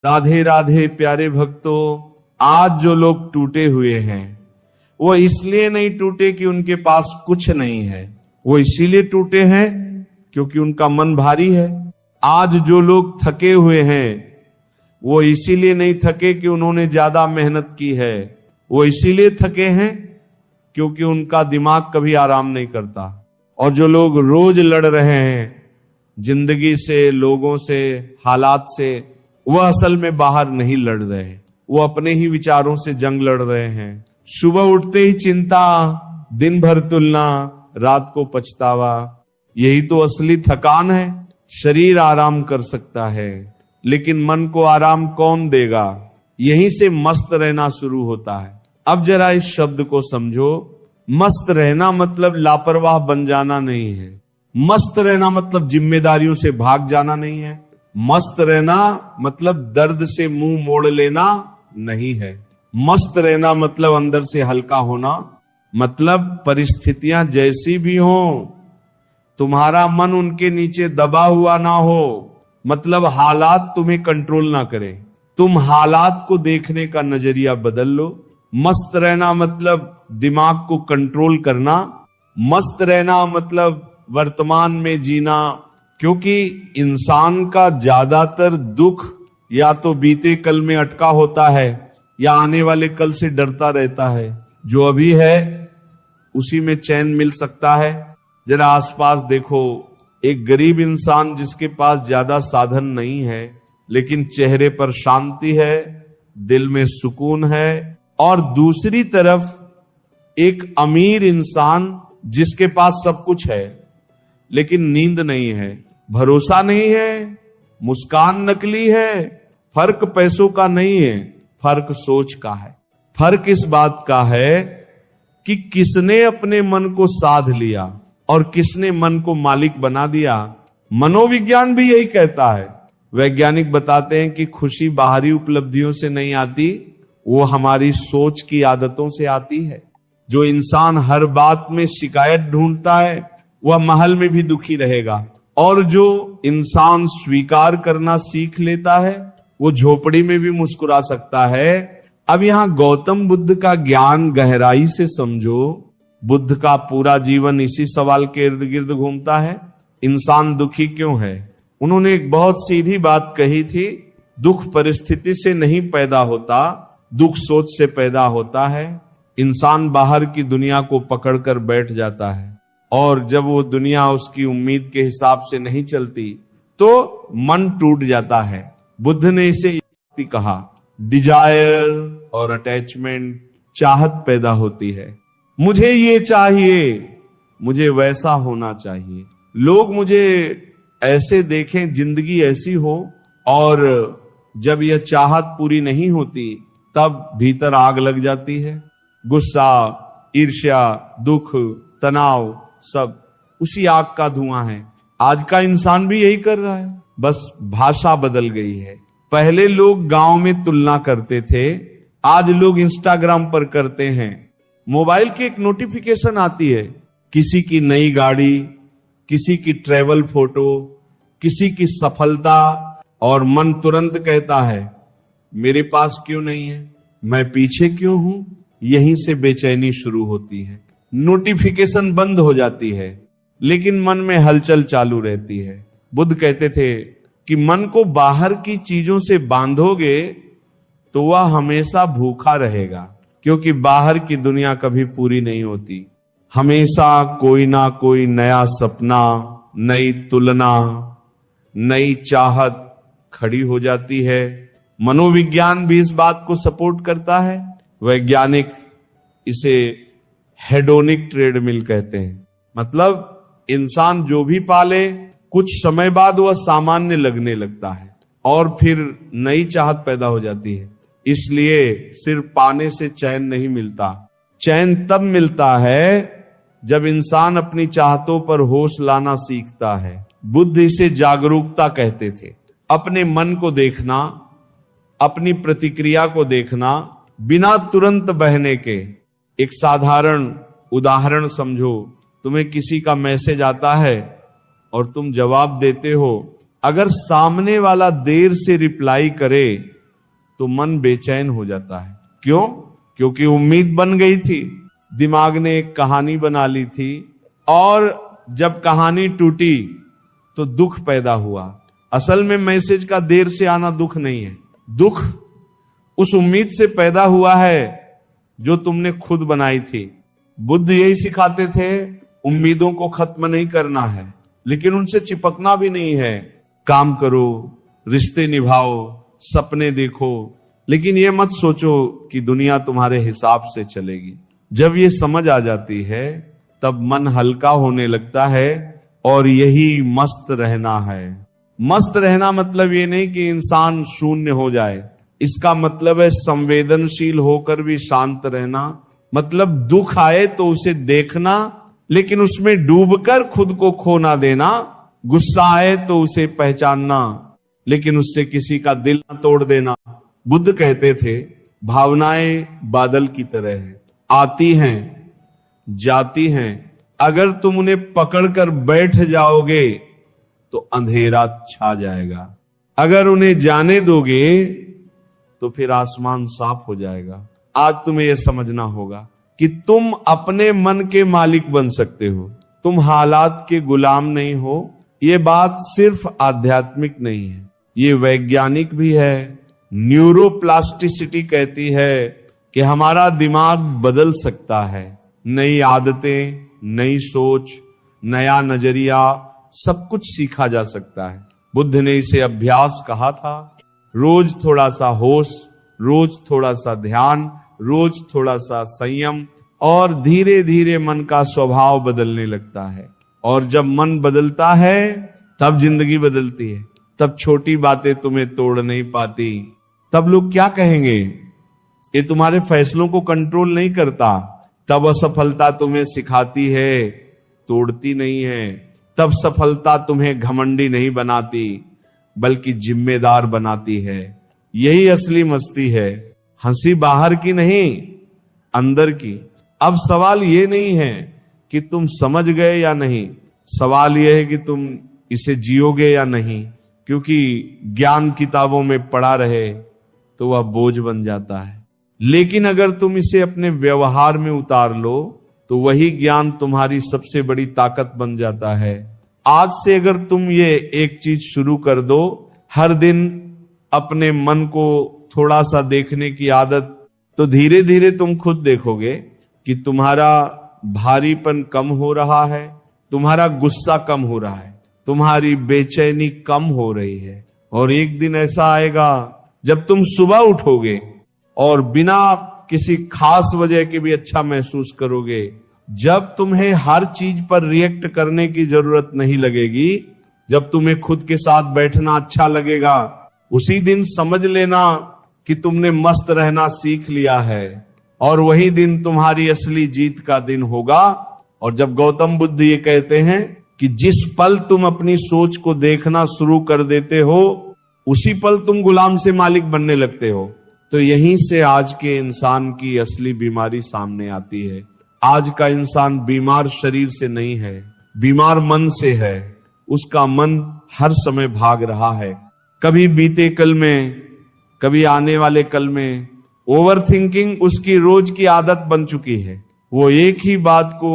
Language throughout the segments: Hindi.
राधे राधे प्यारे भक्तों, आज जो लोग टूटे हुए हैं वो इसलिए नहीं टूटे कि उनके पास कुछ नहीं है, वो इसीलिए टूटे हैं क्योंकि उनका मन भारी है। आज जो लोग थके हुए हैं वो इसीलिए नहीं थके कि उन्होंने ज्यादा मेहनत की है, वो इसीलिए थके हैं क्योंकि उनका दिमाग कभी आराम नहीं करता। और जो लोग रोज लड़ रहे हैं जिंदगी से, लोगों से, हालात से, वह असल में बाहर नहीं लड़ रहे, वो अपने ही विचारों से जंग लड़ रहे हैं। सुबह उठते ही चिंता, दिन भर तुलना, रात को पछतावा, यही तो असली थकान है। शरीर आराम कर सकता है लेकिन मन को आराम कौन देगा? यहीं से मस्त रहना शुरू होता है। अब जरा इस शब्द को समझो, मस्त रहना मतलब लापरवाह बन जाना नहीं है। मस्त रहना मतलब जिम्मेदारियों से भाग जाना नहीं है। मस्त रहना मतलब दर्द से मुंह मोड़ लेना नहीं है। मस्त रहना मतलब अंदर से हल्का होना, मतलब परिस्थितियां जैसी भी हों तुम्हारा मन उनके नीचे दबा हुआ ना हो, मतलब हालात तुम्हें कंट्रोल ना करें, तुम हालात को देखने का नजरिया बदल लो। मस्त रहना मतलब दिमाग को कंट्रोल करना, मस्त रहना मतलब वर्तमान में जीना, क्योंकि इंसान का ज्यादातर दुख या तो बीते कल में अटका होता है या आने वाले कल से डरता रहता है। जो अभी है उसी में चैन मिल सकता है। जरा आसपास देखो, एक गरीब इंसान जिसके पास ज्यादा साधन नहीं है लेकिन चेहरे पर शांति है, दिल में सुकून है, और दूसरी तरफ एक अमीर इंसान जिसके पास सब कुछ है लेकिन नींद नहीं है, भरोसा नहीं है, मुस्कान नकली है। फर्क पैसों का नहीं है, फर्क सोच का है। फर्क इस बात का है कि किसने अपने मन को साध लिया और किसने मन को मालिक बना दिया। मनोविज्ञान भी यही कहता है। वैज्ञानिक बताते हैं कि खुशी बाहरी उपलब्धियों से नहीं आती, वो हमारी सोच की आदतों से आती है। जो इंसान हर बात में शिकायत ढूंढता है वह महल में भी दुखी रहेगा, और जो इंसान स्वीकार करना सीख लेता है वो झोपड़ी में भी मुस्कुरा सकता है। अब यहां गौतम बुद्ध का ज्ञान गहराई से समझो। बुद्ध का पूरा जीवन इसी सवाल के इर्द गिर्द घूमता है, इंसान दुखी क्यों है। उन्होंने एक बहुत सीधी बात कही थी, दुख परिस्थिति से नहीं पैदा होता, दुख सोच से पैदा होता है। इंसान बाहर की दुनिया को पकड़कर बैठ जाता है और जब वो दुनिया उसकी उम्मीद के हिसाब से नहीं चलती तो मन टूट जाता है। बुद्ध ने इसे कहा, डिजायर और अटैचमेंट, चाहत पैदा होती है। मुझे ये चाहिए, मुझे वैसा होना चाहिए, लोग मुझे ऐसे देखें, जिंदगी ऐसी हो। और जब यह चाहत पूरी नहीं होती तब भीतर आग लग जाती है। गुस्सा, ईर्ष्या, दुख, तनाव, सब उसी आग का धुआं है। आज का इंसान भी यही कर रहा है, बस भाषा बदल गई है। पहले लोग गांव में तुलना करते थे, आज लोग इंस्टाग्राम पर करते हैं। मोबाइल की एक नोटिफिकेशन आती है, किसी की नई गाड़ी, किसी की ट्रेवल फोटो, किसी की सफलता, और मन तुरंत कहता है मेरे पास क्यों नहीं है, मैं पीछे क्यों हूं। यहीं से बेचैनी शुरू होती है। नोटिफिकेशन बंद हो जाती है लेकिन मन में हलचल चालू रहती है। बुद्ध कहते थे कि मन को बाहर की चीजों से बांधोगे तो वह हमेशा भूखा रहेगा, क्योंकि बाहर की दुनिया कभी पूरी नहीं होती। हमेशा कोई ना कोई नया सपना, नई तुलना, नई चाहत खड़ी हो जाती है। मनोविज्ञान भी इस बात को सपोर्ट करता है। वैज्ञानिक इसे हेडोनिक ट्रेडमिल कहते हैं, मतलब इंसान जो भी पाले कुछ समय बाद वह सामान्य लगने लगता है और फिर नई चाहत पैदा हो जाती है। इसलिए सिर्फ पाने से चैन नहीं मिलता। चैन तब मिलता है जब इंसान अपनी चाहतों पर होश लाना सीखता है। बुद्ध इसे जागरूकता कहते थे। अपने मन को देखना, अपनी प्रतिक्रिया को देखना, बिना तुरंत बहने के। एक साधारण उदाहरण समझो, तुम्हें किसी का मैसेज आता है और तुम जवाब देते हो अगर सामने वाला देर से रिप्लाई करे तो मन बेचैन हो जाता है। क्यों? क्योंकि उम्मीद बन गई थी, दिमाग ने एक कहानी बना ली थी, और जब कहानी टूटी तो दुख पैदा हुआ। असल में मैसेज का देर से आना दुख नहीं है, दुख उस उम्मीद से पैदा हुआ है जो तुमने खुद बनाई थी। बुद्ध यही सिखाते थे, उम्मीदों को खत्म नहीं करना है, लेकिन उनसे चिपकना भी नहीं है। काम करो, रिश्ते निभाओ, सपने देखो, लेकिन ये मत सोचो कि दुनिया तुम्हारे हिसाब से चलेगी। जब ये समझ आ जाती है तब मन हल्का होने लगता है, और यही मस्त रहना है। मस्त रहना मतलब ये नहीं कि इंसान शून्य हो जाए, इसका मतलब है संवेदनशील होकर भी शांत रहना। मतलब दुख आए तो उसे देखना, लेकिन उसमें डूबकर खुद को खो ना देना। गुस्सा आए तो उसे पहचानना, लेकिन उससे किसी का दिल न तोड़ देना। बुद्ध कहते थे, भावनाएं बादल की तरह है, आती हैं जाती हैं। अगर तुम उन्हें पकड़कर बैठ जाओगे तो अंधेरा छा जाएगा, अगर उन्हें जाने दोगे तो फिर आसमान साफ हो जाएगा। आज तुम्हें यह समझना होगा कि तुम अपने मन के मालिक बन सकते हो, तुम हालात के गुलाम नहीं हो। ये बात सिर्फ आध्यात्मिक नहीं है, ये वैज्ञानिक भी है। न्यूरोप्लास्टिसिटी कहती है कि हमारा दिमाग बदल सकता है। नई आदतें, नई सोच, नया नजरिया, सब कुछ सीखा जा सकता है। बुद्ध ने इसे अभ्यास कहा था। रोज थोड़ा सा होश, रोज थोड़ा सा ध्यान, रोज थोड़ा सा संयम, और धीरे धीरे मन का स्वभाव बदलने लगता है। और जब मन बदलता है तब जिंदगी बदलती है, तब छोटी बातें तुम्हें तोड़ नहीं पाती। तब लोग क्या कहेंगे, ये तुम्हारे फैसलों को कंट्रोल नहीं करता। तब असफलता तुम्हें सिखाती है, तोड़ती नहीं है। तब सफलता तुम्हें घमंडी नहीं बनाती, बल्कि जिम्मेदार बनाती है। यही असली मस्ती है, हंसी बाहर की नहीं, अंदर की। अब सवाल ये नहीं है कि तुम समझ गए या नहीं, सवाल यह है कि तुम इसे जियोगे या नहीं। क्योंकि ज्ञान किताबों में पड़ा रहे तो वह बोझ बन जाता है, लेकिन अगर तुम इसे अपने व्यवहार में उतार लो तो वही ज्ञान तुम्हारी सबसे बड़ी ताकत बन जाता है। आज से अगर तुम ये एक चीज शुरू कर दो, हर दिन अपने मन को थोड़ा सा देखने की आदत, तो धीरे धीरे तुम खुद देखोगे कि तुम्हारा भारीपन कम हो रहा है, तुम्हारा गुस्सा कम हो रहा है, तुम्हारी बेचैनी कम हो रही है। और एक दिन ऐसा आएगा जब तुम सुबह उठोगे और बिना किसी खास वजह के भी अच्छा महसूस करोगे, जब तुम्हें हर चीज पर रिएक्ट करने की जरूरत नहीं लगेगी, जब तुम्हें खुद के साथ बैठना अच्छा लगेगा, उसी दिन समझ लेना कि तुमने मस्त रहना सीख लिया है। और वही दिन तुम्हारी असली जीत का दिन होगा। और जब गौतम बुद्ध ये कहते हैं कि जिस पल तुम अपनी सोच को देखना शुरू कर देते हो, उसी पल तुम गुलाम से मालिक बनने लगते हो, तो यहीं से आज के इंसान की असली बीमारी सामने आती है। आज का इंसान बीमार शरीर से नहीं है, बीमार मन से है। उसका मन हर समय भाग रहा है, कभी बीते कल में, कभी आने वाले कल में। ओवर थिंकिंग उसकी रोज की आदत बन चुकी है। वो एक ही बात को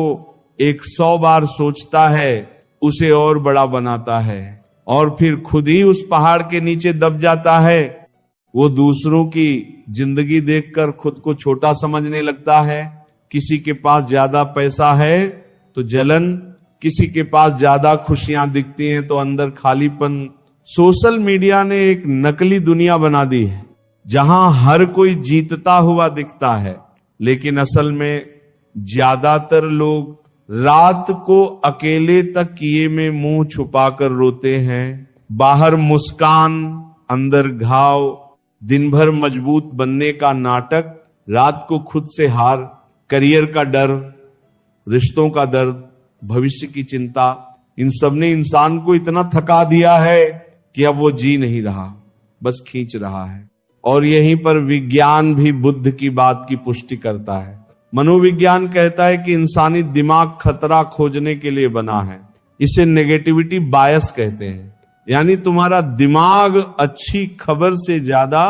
100 बार सोचता है, उसे और बड़ा बनाता है, और फिर खुद ही उस पहाड़ के नीचे दब जाता है। वो दूसरों की जिंदगी देखकर खुद को छोटा समझने लगता है। किसी के पास ज्यादा पैसा है तो जलन, किसी के पास ज्यादा खुशियां दिखती हैं तो अंदर खालीपन। सोशल मीडिया ने एक नकली दुनिया बना दी है, जहां हर कोई जीतता हुआ दिखता है, लेकिन असल में ज्यादातर लोग रात को अकेले तकिए में मुंह छुपाकर रोते हैं। बाहर मुस्कान, अंदर घाव, दिन भर मजबूत बनने का नाटक, रात को खुद से हार, करियर का डर, रिश्तों का दर्द, भविष्य की चिंता। इन सब ने इंसान को इतना थका दिया है कि अब वो जी नहीं रहा, बस खींच रहा है। और यहीं पर विज्ञान भी बुद्ध की बात की पुष्टि करता है। मनोविज्ञान कहता है कि इंसानी दिमाग खतरा खोजने के लिए बना है। इसे नेगेटिविटी बायस कहते हैं। यानी तुम्हारा दिमाग अच्छी खबर से ज्यादा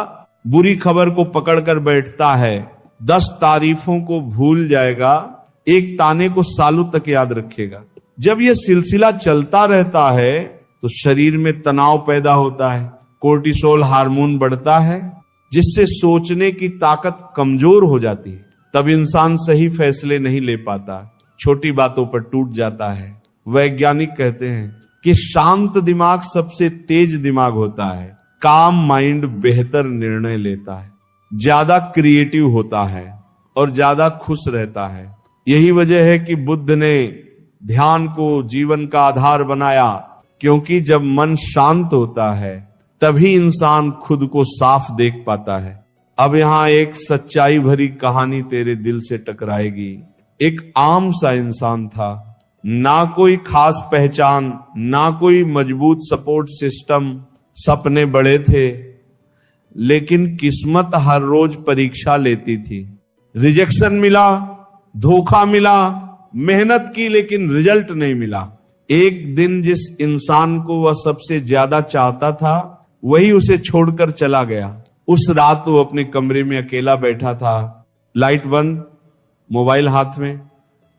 बुरी खबर को पकड़कर बैठता है। 10 तारीफों को भूल जाएगा, एक ताने को सालों तक याद रखेगा। जब यह सिलसिला चलता रहता है तो शरीर में तनाव पैदा होता है, कोर्टिसोल हार्मोन बढ़ता है, जिससे सोचने की ताकत कमजोर हो जाती है। तब इंसान सही फैसले नहीं ले पाता, छोटी बातों पर टूट जाता है। वैज्ञानिक कहते हैं कि शांत दिमाग सबसे तेज दिमाग होता है। काम माइंड बेहतर निर्णय लेता है, ज्यादा क्रिएटिव होता है और ज्यादा खुश रहता है। यही वजह है कि बुद्ध ने ध्यान को जीवन का आधार बनाया, क्योंकि जब मन शांत होता है तभी इंसान खुद को साफ देख पाता है। अब यहां एक सच्चाई भरी कहानी तेरे दिल से टकराएगी। एक आम सा इंसान था, ना कोई खास पहचान, ना कोई मजबूत सपोर्ट सिस्टम, सपने बड़े थे, लेकिन किस्मत हर रोज परीक्षा लेती थी। रिजेक्शन मिला, धोखा मिला, मेहनत की लेकिन रिजल्ट नहीं मिला। एक दिन जिस इंसान को वह सबसे ज्यादा चाहता था वही उसे छोड़कर चला गया। उस रात वो अपने कमरे में अकेला बैठा था, लाइट बंद, मोबाइल हाथ में,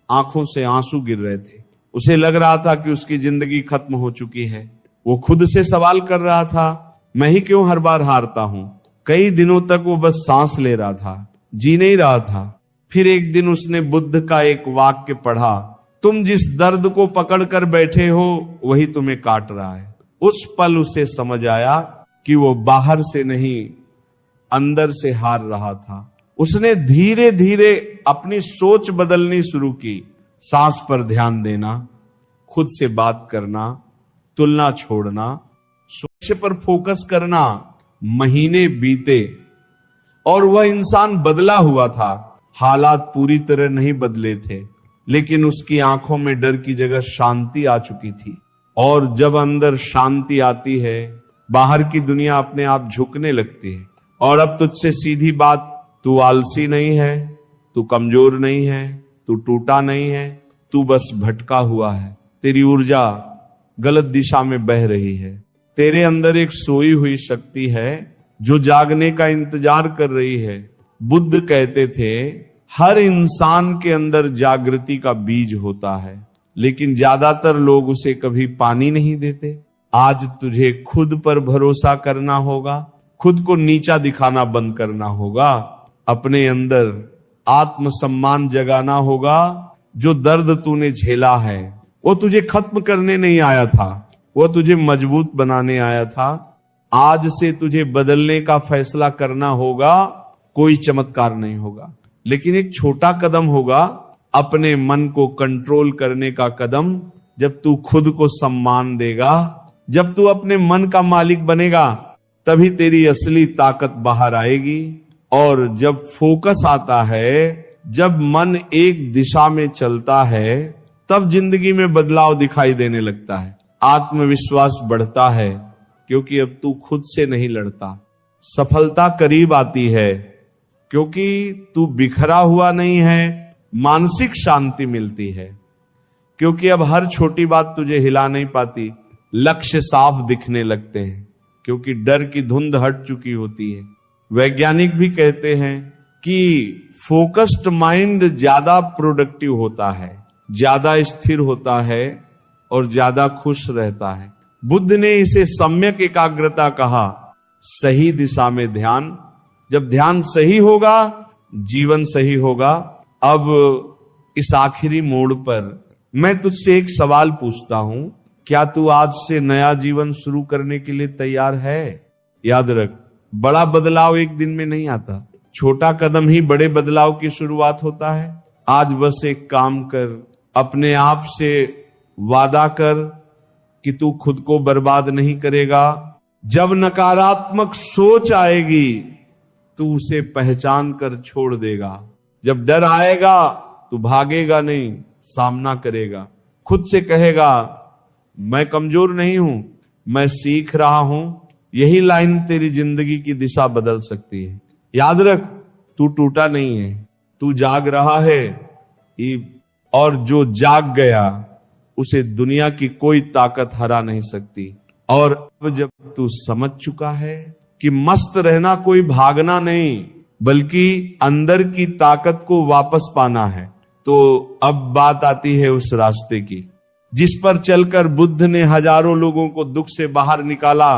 आंखों से आंसू गिर रहे थे। उसे लग रहा था कि उसकी जिंदगी खत्म हो चुकी है। वो खुद से सवाल कर रहा था, मैं ही क्यों हर बार हारता हूं। कई दिनों तक वो बस सांस ले रहा था, जी नहीं रहा था। फिर एक दिन उसने बुद्ध का एक वाक्य पढ़ा, तुम जिस दर्द को पकड़कर बैठे हो वही तुम्हें काट रहा है। उस पल उसे समझ आया कि वो बाहर से नहीं अंदर से हार रहा था। उसने धीरे धीरे अपनी सोच बदलनी शुरू की। सांस पर ध्यान देना, खुद से बात करना, तुलना छोड़ना, लक्ष्य पर फोकस करना। महीने बीते और वह इंसान बदला हुआ था। हालात पूरी तरह नहीं बदले थे, लेकिन उसकी आंखों में डर की जगह शांति आ चुकी थी। और जब अंदर शांति आती है, बाहर की दुनिया अपने आप झुकने लगती है। और अब तुझसे सीधी बात, तू आलसी नहीं है, तू कमजोर नहीं है, तू टूटा नहीं है, तू बस भटका हुआ है। तेरी ऊर्जा गलत दिशा में बह रही है। तेरे अंदर एक सोई हुई शक्ति है जो जागने का इंतजार कर रही है। बुद्ध कहते थे, हर इंसान के अंदर जागृति का बीज होता है, लेकिन ज्यादातर लोग उसे कभी पानी नहीं देते। आज तुझे खुद पर भरोसा करना होगा, खुद को नीचा दिखाना बंद करना होगा, अपने अंदर आत्मसम्मान जगाना होगा। जो दर्द तूने झेला है वो तुझे खत्म करने नहीं आया था, वो तुझे मजबूत बनाने आया था। आज से तुझे बदलने का फैसला करना होगा। कोई चमत्कार नहीं होगा, लेकिन एक छोटा कदम होगा, अपने मन को कंट्रोल करने का कदम। जब तू खुद को सम्मान देगा, जब तू अपने मन का मालिक बनेगा, तभी तेरी असली ताकत बाहर आएगी। और जब फोकस आता है, जब मन एक दिशा में चलता है, तब जिंदगी में बदलाव दिखाई देने लगता है। आत्मविश्वास बढ़ता है, क्योंकि अब तू खुद से नहीं लड़ता। सफलता करीब आती है, क्योंकि तू बिखरा हुआ नहीं है। मानसिक शांति मिलती है, क्योंकि अब हर छोटी बात तुझे हिला नहीं पाती। लक्ष्य साफ दिखने लगते हैं, क्योंकि डर की धुंध हट चुकी होती है। वैज्ञानिक भी कहते हैं कि फोकस्ड माइंड ज्यादा प्रोडक्टिव होता है, ज्यादा स्थिर होता है और ज्यादा खुश रहता है। बुद्ध ने इसे सम्यक एकाग्रता कहा, सही दिशा में ध्यान। जब ध्यान सही होगा, जीवन सही होगा। अब इस आखिरी मोड़ पर मैं तुझसे एक सवाल पूछता हूं, क्या तू आज से नया जीवन शुरू करने के लिए तैयार है? याद रख, बड़ा बदलाव एक दिन में नहीं आता, छोटा कदम ही बड़े बदलाव की शुरुआत होता है। आज बस एक काम कर, अपने आप से वादा कर कि तू खुद को बर्बाद नहीं करेगा। जब नकारात्मक सोच आएगी, तू उसे पहचान कर छोड़ देगा। जब डर आएगा, तू भागेगा नहीं, सामना करेगा। खुद से कहेगा, मैं कमजोर नहीं हूं, मैं सीख रहा हूं। यही लाइन तेरी जिंदगी की दिशा बदल सकती है। याद रख, तू टूटा नहीं है, तू जाग रहा है। और जो जाग गया, उसे दुनिया की कोई ताकत हरा नहीं सकती। और अब जब तू समझ चुका है कि मस्त रहना कोई भागना नहीं, बल्कि अंदर की ताकत को वापस पाना है, तो अब बात आती है उस रास्ते की जिस पर चलकर बुद्ध ने हजारों लोगों को दुख से बाहर निकाला।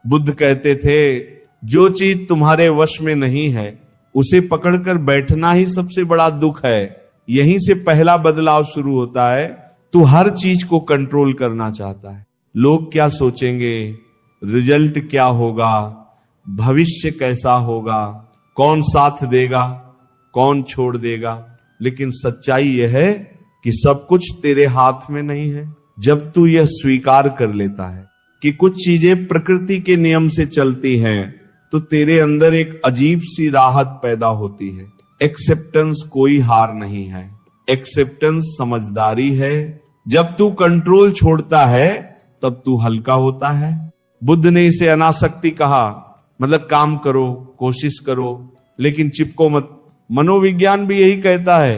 बुद्ध कहते थे, जो चीज तुम्हारे वश में नहीं है उसे पकड़कर बैठना ही सबसे बड़ा दुख है। यहीं से पहला बदलाव शुरू होता है। तू हर चीज को कंट्रोल करना चाहता है। लोग क्या सोचेंगे, रिजल्ट क्या होगा, भविष्य कैसा होगा, कौन साथ देगा, कौन छोड़ देगा। लेकिन सच्चाई यह है कि सब कुछ तेरे हाथ में नहीं है। जब तू यह स्वीकार कर लेता है कि कुछ चीजें प्रकृति के नियम से चलती हैं, तो तेरे अंदर एक अजीब सी राहत पैदा होती है। एक्सेप्टेंस कोई हार नहीं है, एक्सेप्टेंस समझदारी है। जब तू कंट्रोल छोड़ता है तब तू हल्का होता है। बुद्ध ने इसे अनासक्ति कहा, मतलब काम करो, कोशिश करो, लेकिन चिपको मत। मनोविज्ञान भी यही कहता है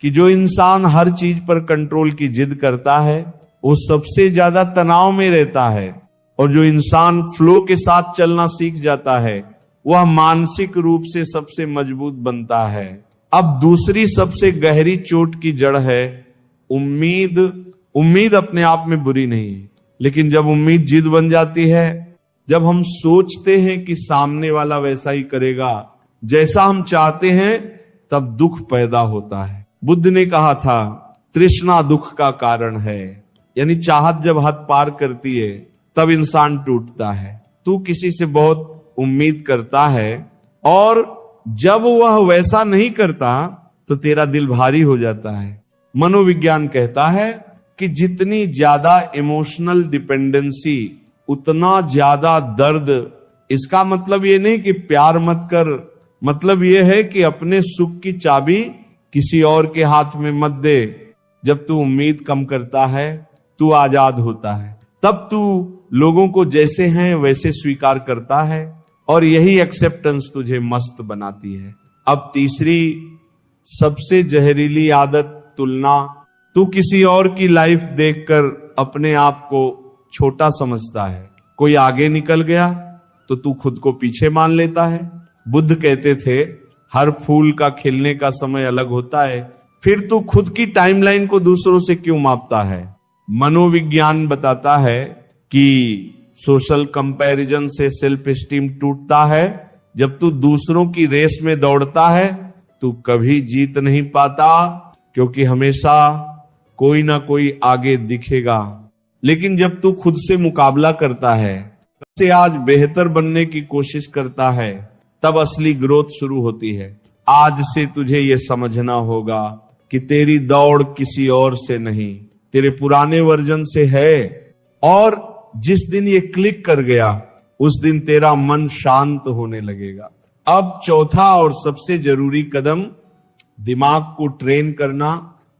कि जो इंसान हर चीज पर कंट्रोल की जिद करता है वो सबसे ज्यादा तनाव में रहता है, और जो इंसान फ्लो के साथ चलना सीख जाता है वह मानसिक रूप से सबसे मजबूत बनता है। अब दूसरी सबसे गहरी चोट की जड़ है उम्मीद। उम्मीद अपने आप में बुरी नहीं है, लेकिन जब उम्मीद जिद बन जाती है, जब हम सोचते हैं कि सामने वाला वैसा ही करेगा जैसा हम चाहते हैं, तब दुख पैदा होता है। बुद्ध ने कहा था, तृष्णा दुख का कारण है। यानी चाहत जब हद पार करती है तब इंसान टूटता है। तू किसी से बहुत उम्मीद करता है और जब वह वैसा नहीं करता तो तेरा दिल भारी हो जाता है। मनोविज्ञान कहता है कि जितनी ज्यादा इमोशनल डिपेंडेंसी उतना ज्यादा दर्द। इसका मतलब ये नहीं कि प्यार मत कर, मतलब ये है कि अपने सुख की चाबी किसी और के हाथ में मत दे। जब तू उम्मीद कम करता है तू आजाद होता है, तब तू लोगों को जैसे हैं वैसे स्वीकार करता है, और यही एक्सेप्टेंस तुझे मस्त बनाती है। अब तीसरी सबसे जहरीली आदत, तुलना। तू किसी और की लाइफ देखकर अपने आप को छोटा समझता है। कोई आगे निकल गया तो तू खुद को पीछे मान लेता है। बुद्ध कहते थे, हर फूल का खिलने का समय अलग होता है, फिर तू खुद की टाइमलाइन को दूसरों से क्यों मापता है। मनोविज्ञान बताता है कि सोशल कंपैरिजन से सेल्फ एस्टीम टूटता है। जब तू दूसरों की रेस में दौड़ता है तू कभी जीत नहीं पाता, क्योंकि हमेशा कोई ना कोई आगे दिखेगा। लेकिन जब तू खुद से मुकाबला करता है, से आज बेहतर बनने की कोशिश करता है, तब असली ग्रोथ शुरू होती है। आज से तुझे यह समझना होगा कि तेरी दौड़ किसी और से नहीं, तेरे पुराने वर्जन से है। और जिस दिन ये क्लिक कर गया उस दिन तेरा मन शांत होने लगेगा। अब चौथा और सबसे जरूरी कदम, दिमाग को ट्रेन करना।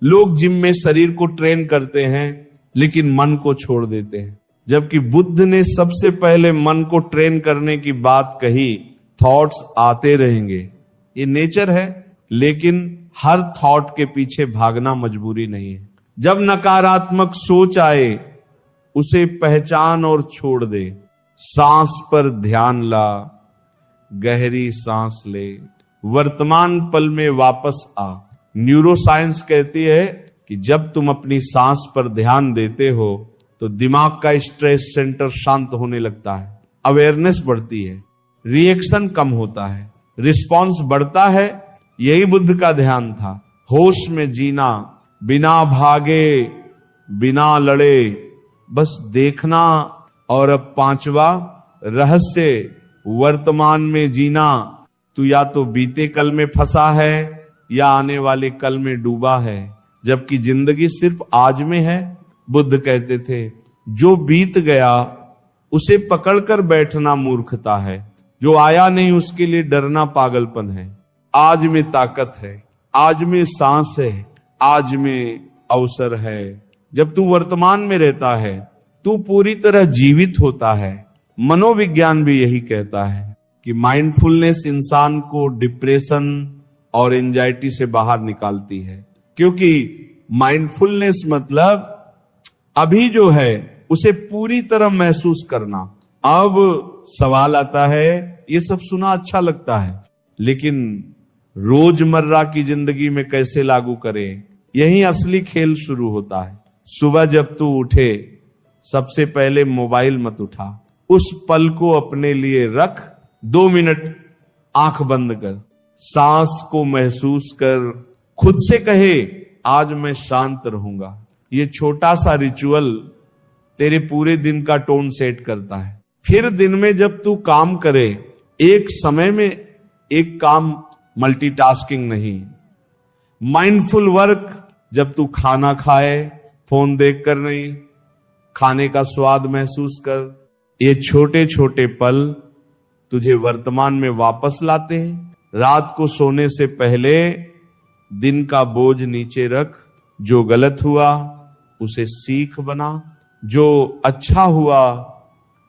लोग जिम में शरीर को ट्रेन करते हैं लेकिन मन को छोड़ देते हैं, जबकि बुद्ध ने सबसे पहले मन को ट्रेन करने की बात कही। थॉट्स आते रहेंगे, ये नेचर है, लेकिन हर थॉट के पीछे भागना मजबूरी नहीं है। जब नकारात्मक सोच आए उसे पहचान और छोड़ दे। सांस पर ध्यान ला, गहरी सांस ले, वर्तमान पल में वापस आ। न्यूरोसाइंस कहती है कि जब तुम अपनी सांस पर ध्यान देते हो तो दिमाग का स्ट्रेस सेंटर शांत होने लगता है, अवेयरनेस बढ़ती है, रिएक्शन कम होता है, रिस्पॉन्स बढ़ता है। यही बुद्ध का ध्यान था। होश में जीना, बिना भागे, बिना लड़े, बस देखना। और अब पांचवा रहस्य, वर्तमान में जीना। तू या तो बीते कल में फंसा है या आने वाले कल में डूबा है, जबकि जिंदगी सिर्फ आज में है। बुद्ध कहते थे, जो बीत गया उसे पकड़कर बैठना मूर्खता है, जो आया नहीं उसके लिए डरना पागलपन है। आज में ताकत है, आज में सांस है, आज में अवसर है। जब तू वर्तमान में रहता है तू पूरी तरह जीवित होता है। मनोविज्ञान भी यही कहता है कि माइंडफुलनेस इंसान को डिप्रेशन और एंजाइटी से बाहर निकालती है, क्योंकि माइंडफुलनेस मतलब अभी जो है उसे पूरी तरह महसूस करना। अब सवाल आता है, ये सब सुना अच्छा लगता है, लेकिन रोजमर्रा की जिंदगी में कैसे लागू करें? यही असली खेल शुरू होता है। सुबह जब तू उठे, सबसे पहले मोबाइल मत उठा, उस पल को अपने लिए रख। 2 मिनट आंख बंद कर, सांस को महसूस कर, खुद से कहे आज मैं शांत रहूंगा। ये छोटा सा रिचुअल तेरे पूरे दिन का टोन सेट करता है। फिर दिन में जब तू काम करे, एक समय में एक काम, मल्टीटास्किंग नहीं, माइंडफुल वर्क। जब तू खाना खाए, फोन देखकर नहीं, खाने का स्वाद महसूस कर। ये छोटे छोटे पल तुझे वर्तमान में वापस लाते हैं। रात को सोने से पहले दिन का बोझ नीचे रख। जो गलत हुआ उसे सीख बना, जो अच्छा हुआ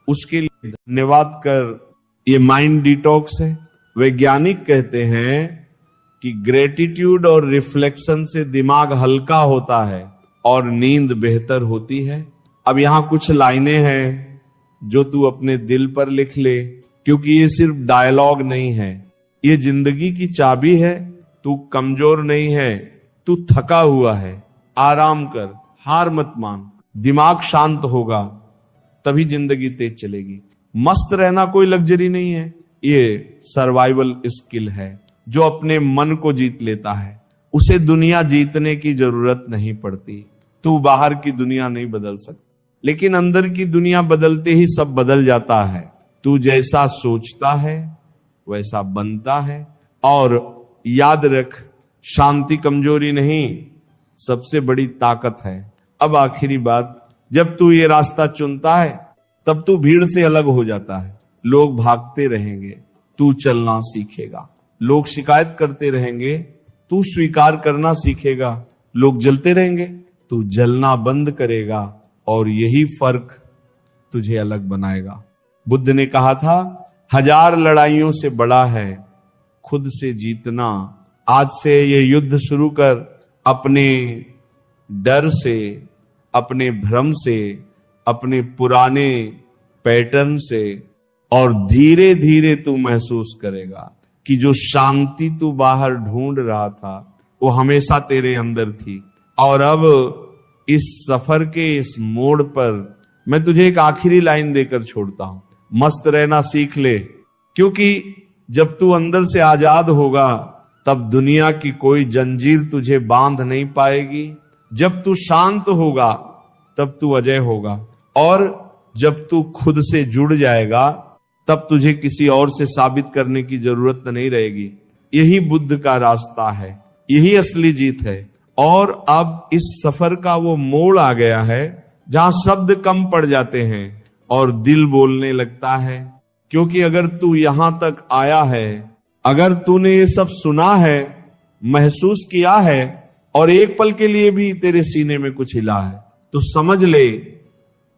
उसके लिए धन्यवाद कर। ये माइंड डिटॉक्स है। वैज्ञानिक कहते हैं कि ग्रेटिट्यूड और रिफ्लेक्शन से दिमाग हल्का होता है और नींद बेहतर होती है। अब यहां कुछ लाइनें हैं जो तू अपने दिल पर लिख ले, क्योंकि ये सिर्फ डायलॉग नहीं है, ये जिंदगी की चाबी है। तू कमजोर नहीं है, तू थका हुआ है। आराम कर, हार मत मान। दिमाग शांत होगा तभी जिंदगी तेज चलेगी। मस्त रहना कोई लग्जरी नहीं है, ये सर्वाइवल स्किल है। जो अपने मन को जीत लेता है उसे दुनिया जीतने की जरूरत नहीं पड़ती। तू बाहर की दुनिया नहीं बदल सकता, लेकिन अंदर की दुनिया बदलते ही सब बदल जाता है। तू जैसा सोचता है वैसा बनता है। और याद रख, शांति कमजोरी नहीं, सबसे बड़ी ताकत है। अब आखिरी बात, जब तू ये रास्ता चुनता है तब तू भीड़ से अलग हो जाता है। लोग भागते रहेंगे, तू चलना सीखेगा। लोग शिकायत करते रहेंगे, तू स्वीकार करना सीखेगा। लोग जलते रहेंगे, तू जलना बंद करेगा। और यही फर्क तुझे अलग बनाएगा। बुद्ध ने कहा था, 1000 लड़ाइयों से बड़ा है खुद से जीतना। आज से ये युद्ध शुरू कर, अपने डर से, अपने भ्रम से, अपने पुराने पैटर्न से, और धीरे धीरे तू महसूस करेगा कि जो शांति तू बाहर ढूंढ रहा था वो हमेशा तेरे अंदर थी। और अब इस सफर के इस मोड़ पर मैं तुझे एक आखिरी लाइन देकर छोड़ता हूं। मस्त रहना सीख ले, क्योंकि जब तू अंदर से आजाद होगा तब दुनिया की कोई जंजीर तुझे बांध नहीं पाएगी। जब तू शांत होगा तब तू अजय होगा। और जब तू खुद से जुड़ जाएगा तब तुझे किसी और से साबित करने की जरूरत नहीं रहेगी। यही बुद्ध का रास्ता है, यही असली जीत है। और अब इस सफर का वो मोड़ आ गया है जहां शब्द कम पड़ जाते हैं और दिल बोलने लगता है। क्योंकि अगर तू यहां तक आया है, अगर तूने ये सब सुना है, महसूस किया है, और एक पल के लिए भी तेरे सीने में कुछ हिला है, तो समझ ले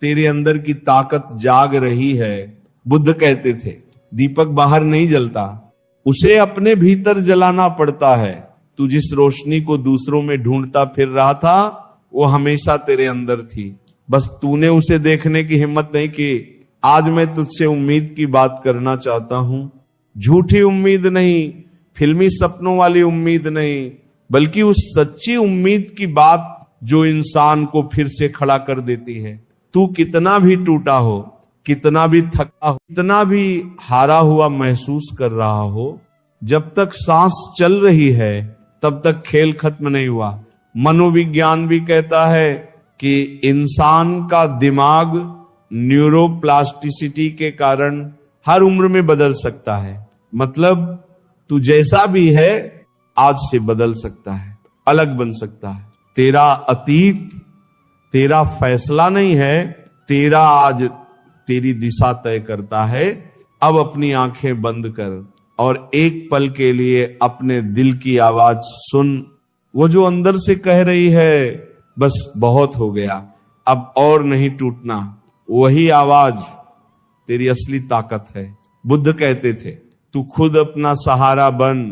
तेरे अंदर की ताकत जाग रही है। बुद्ध कहते थे, दीपक बाहर नहीं जलता, उसे अपने भीतर जलाना पड़ता है। तू जिस रोशनी को दूसरों में ढूंढता फिर रहा था वो हमेशा तेरे अंदर थी, बस तूने उसे देखने की हिम्मत नहीं की। आज मैं तुझसे उम्मीद की बात करना चाहता हूं। झूठी उम्मीद नहीं, फिल्मी सपनों वाली उम्मीद नहीं, बल्कि उस सच्ची उम्मीद की बात जो इंसान को फिर से खड़ा कर देती है। तू कितना भी टूटा हो, कितना भी थका हो, कितना भी हारा हुआ महसूस कर रहा हो, जब तक सांस चल रही है तब तक खेल खत्म नहीं हुआ। मनोविज्ञान भी कहता है कि इंसान का दिमाग न्यूरोप्लास्टिसिटी के कारण हर उम्र में बदल सकता है। मतलब तू जैसा भी है आज से बदल सकता है, अलग बन सकता है। तेरा अतीत तेरा फैसला नहीं है, तेरा आज तेरी दिशा तय करता है। अब अपनी आंखें बंद कर और एक पल के लिए अपने दिल की आवाज सुन, वो जो अंदर से कह रही है बस बहुत हो गया, अब और नहीं टूटना। वही आवाज तेरी असली ताकत है। बुद्ध कहते थे, तू खुद अपना सहारा बन।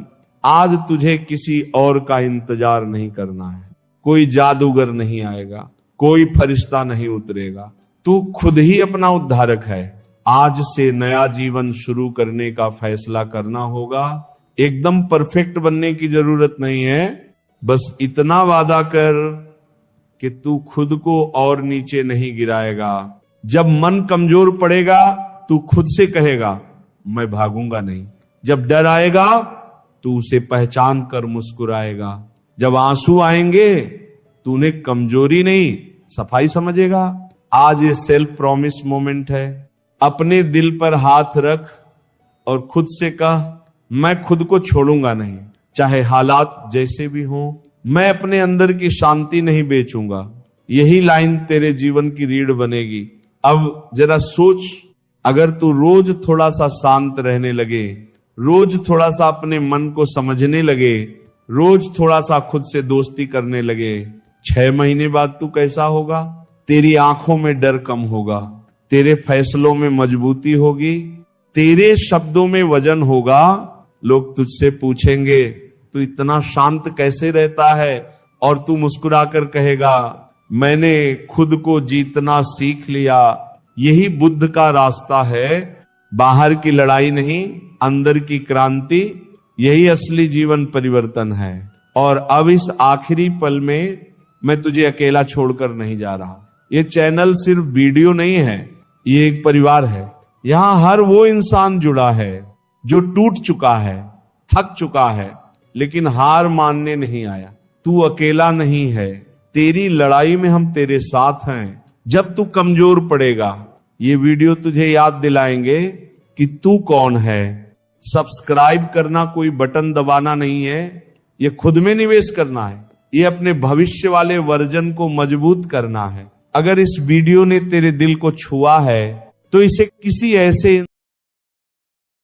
आज तुझे किसी और का इंतजार नहीं करना है। कोई जादूगर नहीं आएगा, कोई फरिश्ता नहीं उतरेगा। तू खुद ही अपना उद्धारक है। आज से नया जीवन शुरू करने का फैसला करना होगा। एकदम परफेक्ट बनने की जरूरत नहीं है, बस इतना वादा कर कि तू खुद को और नीचे नहीं गिराएगा। जब मन कमजोर पड़ेगा तू खुद से कहेगा मैं भागूंगा नहीं। जब डर आएगा तू उसे पहचान कर मुस्कुराएगा। जब आंसू आएंगे तू उन्हें कमजोरी नहीं सफाई समझेगा। आज ये सेल्फ प्रॉमिस मोमेंट है। अपने दिल पर हाथ रख और खुद से कह मैं खुद को छोड़ूंगा नहीं, चाहे हालात जैसे भी हों। मैं अपने अंदर की शांति नहीं बेचूंगा। यही लाइन तेरे जीवन की रीढ़ बनेगी। अब जरा सोच, अगर तू रोज थोड़ा सा शांत रहने लगे, रोज थोड़ा सा अपने मन को समझने लगे, रोज थोड़ा सा खुद से दोस्ती करने लगे, 6 महीने बाद तू कैसा होगा? तेरी आंखों में डर कम होगा, तेरे फैसलों में मजबूती होगी, तेरे शब्दों में वजन होगा। लोग तुझसे पूछेंगे तू इतना शांत कैसे रहता है, और तू मुस्कुराकर कहेगा मैंने खुद को जीतना सीख लिया। यही बुद्ध का रास्ता है। बाहर की लड़ाई नहीं, अंदर की क्रांति, यही असली जीवन परिवर्तन है। और अब इस आखिरी पल में मैं तुझे अकेला छोड़कर नहीं जा रहा। ये चैनल सिर्फ वीडियो नहीं है, ये एक परिवार है। यहां हर वो इंसान जुड़ा है जो टूट चुका है, थक चुका है, लेकिन हार मानने नहीं आया। तू अकेला नहीं है, तेरी लड़ाई में हम तेरे साथ हैं। जब तू कमजोर पड़ेगा ये वीडियो तुझे याद दिलाएंगे कि तू कौन है। सब्सक्राइब करना कोई बटन दबाना नहीं है, ये खुद में निवेश करना है। ये अपने भविष्य वाले वर्जन को मजबूत करना है। अगर इस वीडियो ने तेरे दिल को छुआ है तो इसे किसी ऐसे